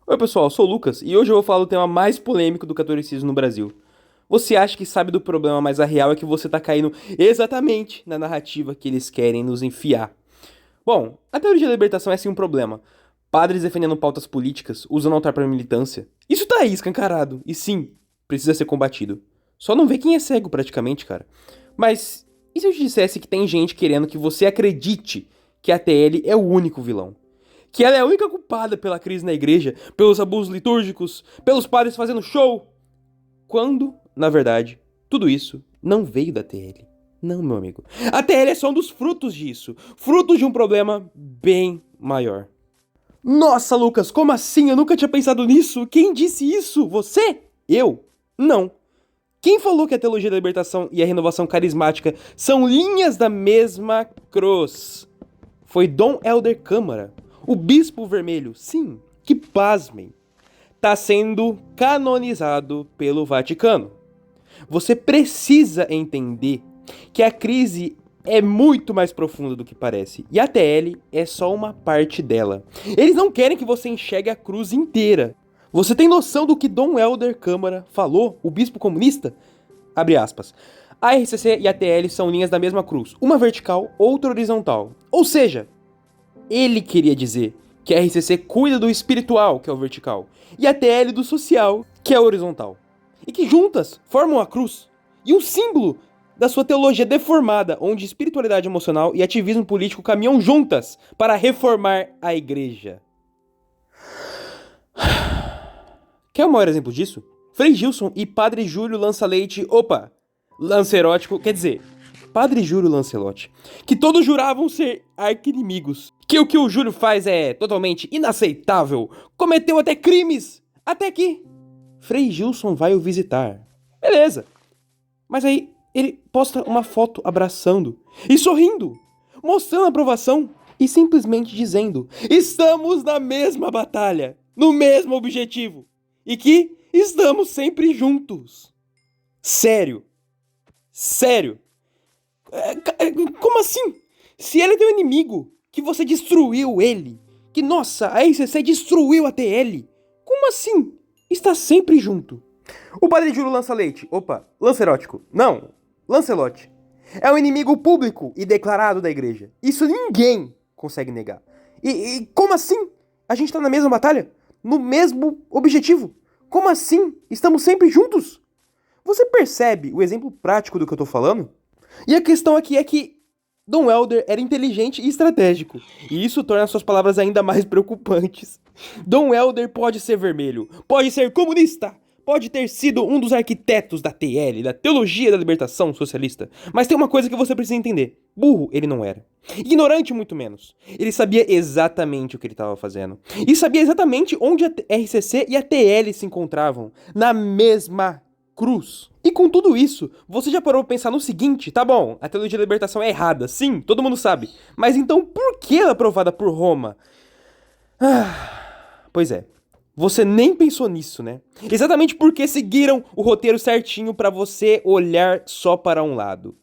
Oi, pessoal, eu sou o Lucas e hoje eu vou falar do tema mais polêmico do catolicismo no Brasil. Você acha que sabe do problema, mas a real é que você tá caindo exatamente na narrativa que eles querem nos enfiar. Bom, a teoria da libertação é sim um problema. Padres defendendo pautas políticas, usando altar para militância. Isso tá aí escancarado e sim, precisa ser combatido. Só não vê quem é cego praticamente, cara. Mas e se eu te dissesse que tem gente querendo que você acredite que a TL é o único vilão? Que ela é a única culpada pela crise na igreja, pelos abusos litúrgicos, pelos padres fazendo show. Quando, na verdade, tudo isso não veio da TL. Não, meu amigo. A TL é só um dos frutos disso. Fruto de um problema bem maior. Nossa, Lucas, como assim? Eu nunca tinha pensado nisso. Quem disse isso? Você? Eu? Não. Quem falou que a teologia da libertação e a renovação carismática são linhas da mesma cruz? Foi Dom Helder Câmara, o Bispo Vermelho, sim, que pasmem, está sendo canonizado pelo Vaticano. Você precisa entender que a crise é muito mais profunda do que parece, e a TL é só uma parte dela. Eles não querem que você enxergue a cruz inteira. Você tem noção do que Dom Helder Câmara falou, o bispo comunista? Abre aspas. A RCC e a TL são linhas da mesma cruz, uma vertical, outra horizontal. Ou seja, ele queria dizer que a RCC cuida do espiritual, que é o vertical, e a TL do social, que é o horizontal. E que juntas formam a cruz. E um símbolo da sua teologia deformada, onde espiritualidade emocional e ativismo político caminham juntas para reformar a igreja. Quer o maior exemplo disso? Frei Gilson e Padre Júlio Lança-Leite, Lancerótico, quer dizer, Padre Júlio Lancelotti, que todos juravam ser arquinimigos, que o Júlio faz é totalmente inaceitável, cometeu até crimes, até que Frei Gilson vai o visitar. Beleza, mas aí ele posta uma foto abraçando e sorrindo, mostrando aprovação e simplesmente dizendo: estamos na mesma batalha, no mesmo objetivo e que estamos sempre juntos. Sério, sério. Como assim? Se ele é teu inimigo, que você destruiu ele, que nossa, a RCC destruiu a TL, como assim? Está sempre junto. O Padre Júlio Lança-Leite, Lancerótico, não, Lancelotti, é um inimigo público e declarado da igreja. Isso ninguém consegue negar. E como assim? A gente tá na mesma batalha? No mesmo objetivo? Como assim? Estamos sempre juntos? Você percebe o exemplo prático do que eu tô falando? E a questão aqui é que Dom Helder era inteligente e estratégico, e isso torna suas palavras ainda mais preocupantes. Dom Helder pode ser vermelho, pode ser comunista, pode ter sido um dos arquitetos da TL, da Teologia da Libertação Socialista, mas tem uma coisa que você precisa entender: burro ele não era. Ignorante muito menos. Ele sabia exatamente o que ele estava fazendo. E sabia exatamente onde a RCC e a TL se encontravam, na mesma cruz. E com tudo isso, você já parou pra pensar no seguinte: tá bom, a teologia da libertação é errada, sim, todo mundo sabe. Mas então por que ela é aprovada por Roma? Pois é, você nem pensou nisso, né? Exatamente porque seguiram o roteiro certinho pra você olhar só para um lado.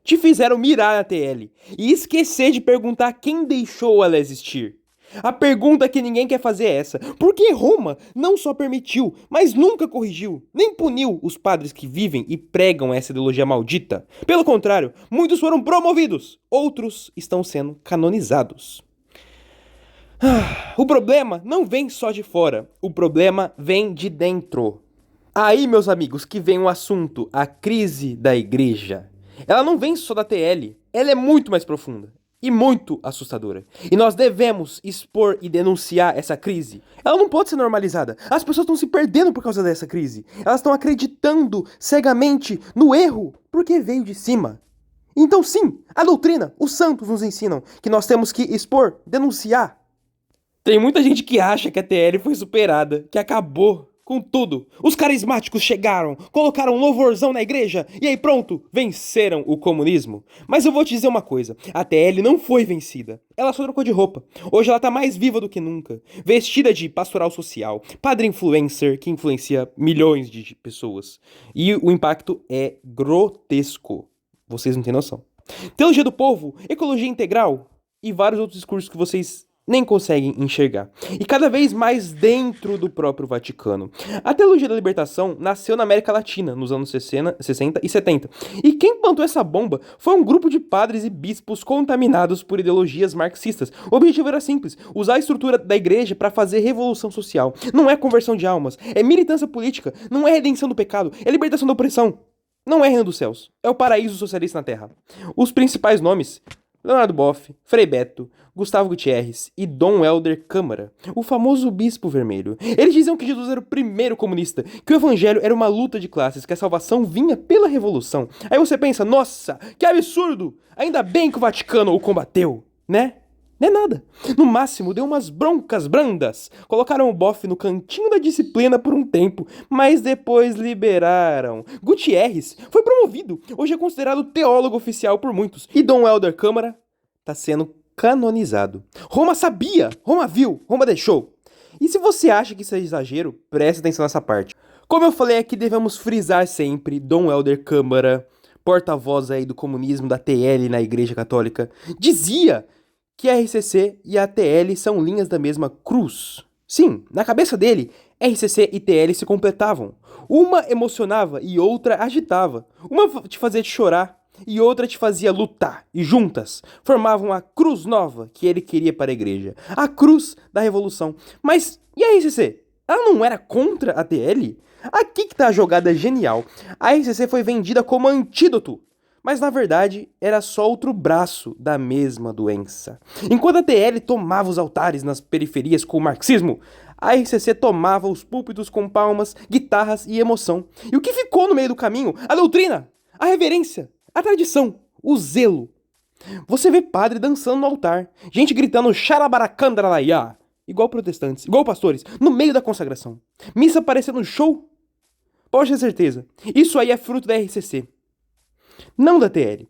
Te fizeram mirar na TL e esquecer de perguntar quem deixou ela existir. A pergunta que ninguém quer fazer é essa: por que Roma não só permitiu, mas nunca corrigiu, nem puniu os padres que vivem e pregam essa ideologia maldita? Pelo contrário, muitos foram promovidos, outros estão sendo canonizados. O problema não vem só de fora, o problema vem de dentro. Aí, meus amigos, que vem o assunto, a crise da igreja. Ela não vem só da TL, ela é muito mais profunda e muito assustadora. E nós devemos expor e denunciar essa crise. Ela não pode ser normalizada. As pessoas estão se perdendo por causa dessa crise. Elas estão acreditando cegamente no erro porque veio de cima. Então, sim, a doutrina, os santos nos ensinam que nós temos que expor, denunciar. Tem muita gente que acha que a TL foi superada, que acabou com tudo. Os carismáticos chegaram, colocaram um louvorzão na igreja e aí pronto, venceram o comunismo. Mas eu vou te dizer uma coisa, a TL não foi vencida. Ela só trocou de roupa. Hoje ela tá mais viva do que nunca. Vestida de pastoral social, padre influencer que influencia milhões de pessoas. E o impacto é grotesco. Vocês não têm noção. Teologia do povo, ecologia integral e vários outros discursos que vocês nem conseguem enxergar. E cada vez mais dentro do próprio Vaticano. A teologia da libertação nasceu na América Latina, nos anos 60 e 70. E quem plantou essa bomba foi um grupo de padres e bispos contaminados por ideologias marxistas. O objetivo era simples, usar a estrutura da igreja para fazer revolução social. Não é conversão de almas, é militância política, não é redenção do pecado, é libertação da opressão. Não é reino dos céus, é o paraíso socialista na Terra. Os principais nomes: Leonardo Boff, Frei Beto, Gustavo Gutierrez e Dom Helder Câmara, o famoso Bispo Vermelho. Eles diziam que Jesus era o primeiro comunista, que o evangelho era uma luta de classes, que a salvação vinha pela revolução. Aí você pensa, nossa, que absurdo! Ainda bem que o Vaticano o combateu, né? Não é nada. No máximo, deu umas broncas brandas. Colocaram o Boff no cantinho da disciplina por um tempo, mas depois liberaram. Gutierrez foi promovido. Hoje é considerado teólogo oficial por muitos. E Dom Helder Câmara tá sendo canonizado. Roma sabia, Roma viu, Roma deixou. E se você acha que isso é exagero, preste atenção nessa parte. Como eu falei aqui, devemos frisar sempre Dom Helder Câmara, porta-voz aí do comunismo da TL na Igreja Católica, dizia que a RCC e a TL são linhas da mesma cruz. Sim, na cabeça dele, RCC e TL se completavam. Uma emocionava e outra agitava. Uma te fazia chorar e outra te fazia lutar. E juntas formavam a cruz nova que ele queria para a igreja. A cruz da revolução. Mas e a RCC? Ela não era contra a TL? Aqui que tá a jogada genial. A RCC foi vendida como antídoto. Mas na verdade era só outro braço da mesma doença. Enquanto a TL tomava os altares nas periferias com o marxismo, a RCC tomava os púlpitos com palmas, guitarras e emoção. E o que ficou no meio do caminho? A doutrina, a reverência, a tradição, o zelo. Você vê padre dançando no altar, gente gritando xarabaracandaraia, igual protestantes, igual pastores, no meio da consagração. Missa parecendo um show? Pode ter certeza, isso aí é fruto da RCC. Não da TL.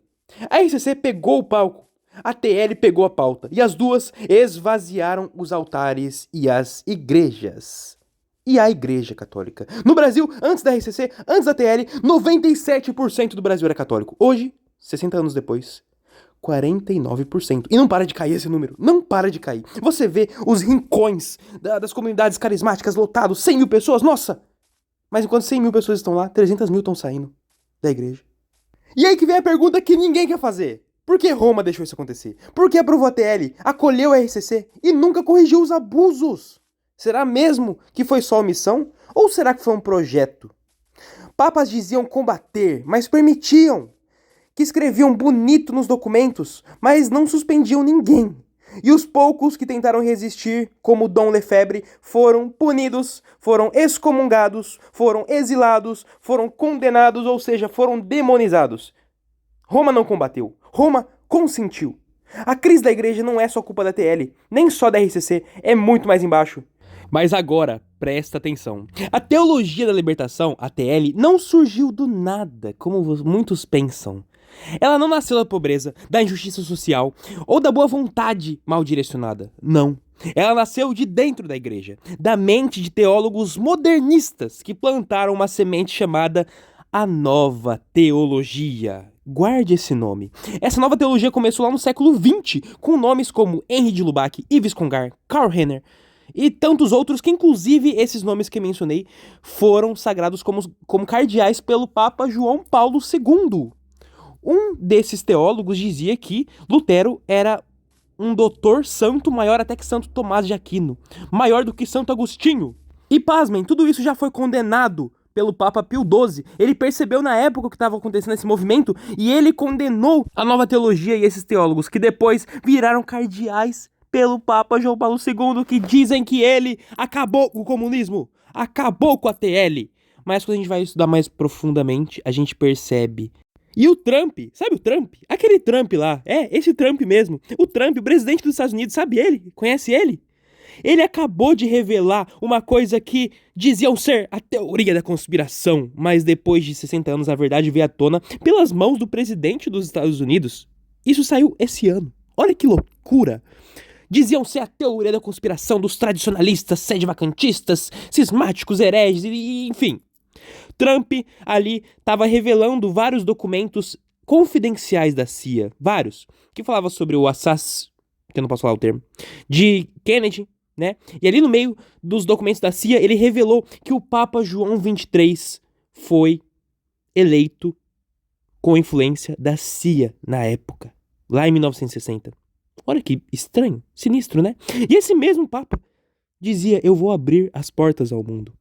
A RCC pegou o palco, a TL pegou a pauta, e as duas esvaziaram os altares e as igrejas. E a Igreja Católica. No Brasil, antes da RCC, antes da TL, 97% do Brasil era católico. Hoje, 60 anos depois, 49%. E não para de cair esse número. Não para de cair. Você vê os rincões das comunidades carismáticas lotados, 100 mil pessoas, nossa! Mas enquanto 100 mil pessoas estão lá, 300 mil estão saindo da igreja. E aí que vem a pergunta que ninguém quer fazer. Por que Roma deixou isso acontecer? Por que aprovou a TL, acolheu a RCC e nunca corrigiu os abusos? Será mesmo que foi só omissão? Ou será que foi um projeto? Papas diziam combater, mas permitiam. Que escreviam bonito nos documentos, mas não suspendiam ninguém. E os poucos que tentaram resistir, como Dom Lefebvre, foram punidos, foram excomungados, foram exilados, foram condenados, ou seja, foram demonizados. Roma não combateu, Roma consentiu. A crise da igreja não é só culpa da TL, nem só da RCC, é muito mais embaixo. Mas agora, presta atenção. A teologia da libertação, a TL, não surgiu do nada, como muitos pensam. Ela não nasceu da pobreza, da injustiça social ou da boa vontade mal direcionada. Não. Ela nasceu de dentro da igreja, da mente de teólogos modernistas que plantaram uma semente chamada a Nova Teologia. Guarde esse nome. Essa nova teologia começou lá no século XX, com nomes como Henri de Lubac, Yves Congar, Karl Rahner e tantos outros que, inclusive, esses nomes que mencionei foram sagrados como cardeais pelo Papa João Paulo II. Um desses teólogos dizia que Lutero era um doutor santo maior até que Santo Tomás de Aquino, maior do que Santo Agostinho. E pasmem, tudo isso já foi condenado pelo Papa Pio XII. Ele percebeu na época o que estava acontecendo nesse movimento e ele condenou a nova teologia e esses teólogos que depois viraram cardeais pelo Papa João Paulo II, que dizem que ele acabou com o comunismo, acabou com a TL. Mas quando a gente vai estudar mais profundamente, a gente percebe. E o Trump, sabe o Trump? Aquele Trump lá, esse Trump mesmo. O Trump, o presidente dos Estados Unidos, sabe ele? Conhece ele? Ele acabou de revelar uma coisa que diziam ser a teoria da conspiração, mas depois de 60 anos a verdade veio à tona pelas mãos do presidente dos Estados Unidos. Isso saiu esse ano. Olha que loucura! Diziam ser a teoria da conspiração dos tradicionalistas, sede-vacantistas, cismáticos, hereges e enfim. Trump ali estava revelando vários documentos confidenciais da CIA, vários, que falavam sobre o que eu não posso falar o termo, de Kennedy, né? E ali no meio dos documentos da CIA, ele revelou que o Papa João XXIII foi eleito com influência da CIA na época, lá em 1960. Olha que estranho, sinistro, né? E esse mesmo Papa dizia: eu vou abrir as portas ao mundo.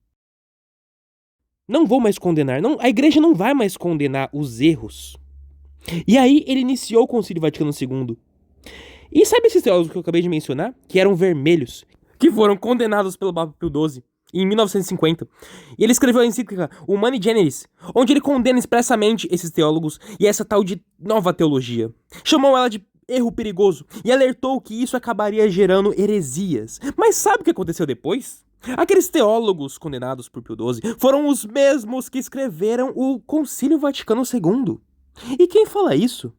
Não vou mais condenar, não, a igreja não vai mais condenar os erros. E aí ele iniciou o Concílio Vaticano II. E sabe esses teólogos que eu acabei de mencionar? Que eram vermelhos, que foram condenados pelo Papa Pio XII em 1950. E ele escreveu a encíclica Humani Generis, onde ele condena expressamente esses teólogos e essa tal de nova teologia. Chamou ela de erro perigoso e alertou que isso acabaria gerando heresias. Mas sabe o que aconteceu depois? Aqueles teólogos condenados por Pio XII foram os mesmos que escreveram o Concílio Vaticano II. E quem fala isso?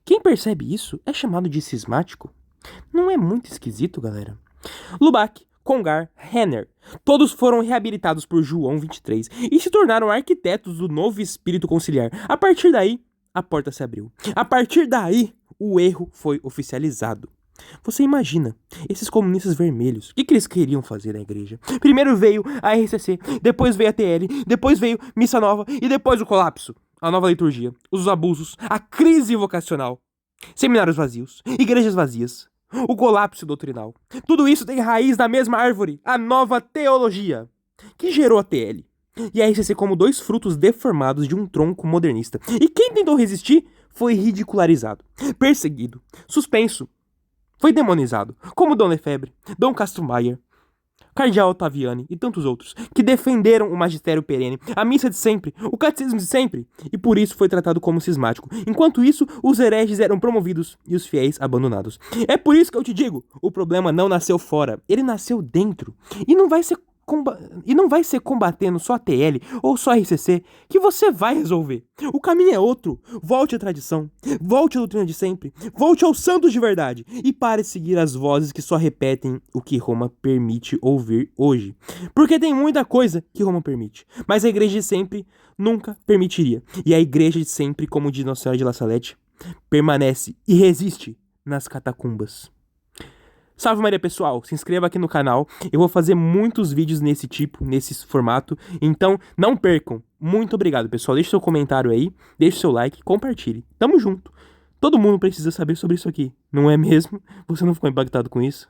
Quem percebe isso é chamado de cismático. Não é muito esquisito, galera? Lubac, Congar, Renner, todos foram reabilitados por João XXIII e se tornaram arquitetos do novo espírito conciliar. A partir daí, a porta se abriu. A partir daí, o erro foi oficializado. Você imagina, esses comunistas vermelhos, o que eles queriam fazer na igreja? Primeiro veio a RCC, depois veio a TL, depois veio Missa Nova e depois o colapso. A nova liturgia, os abusos, a crise vocacional, seminários vazios, igrejas vazias, o colapso doutrinal. Tudo isso tem raiz da mesma árvore, a nova teologia, que gerou a TL e a RCC como dois frutos deformados de um tronco modernista. E quem tentou resistir foi ridicularizado, perseguido, suspenso, foi demonizado, como Dom Lefebvre, Dom Castro Maier, Cardeal Ottaviani e tantos outros, que defenderam o magistério perene, a missa de sempre, o catecismo de sempre, e por isso foi tratado como cismático. Enquanto isso, os hereges eram promovidos e os fiéis abandonados. É por isso que eu te digo, o problema não nasceu fora, ele nasceu dentro. E não vai ser combatendo só a TL ou só a RCC que você vai resolver. O caminho é outro. Volte à tradição, volte à doutrina de sempre, volte aos santos de verdade e pare de seguir as vozes que só repetem o que Roma permite ouvir hoje. Porque tem muita coisa que Roma permite, mas a igreja de sempre nunca permitiria. E a igreja de sempre, como diz Nossa Senhora de La Salette, permanece e resiste nas catacumbas. Salve Maria, pessoal, se inscreva aqui no canal, eu vou fazer muitos vídeos nesse tipo, nesse formato, então não percam. Muito obrigado, pessoal, deixe seu comentário aí, deixe seu like, compartilhe, tamo junto. Todo mundo precisa saber sobre isso aqui, não é mesmo? Você não ficou impactado com isso?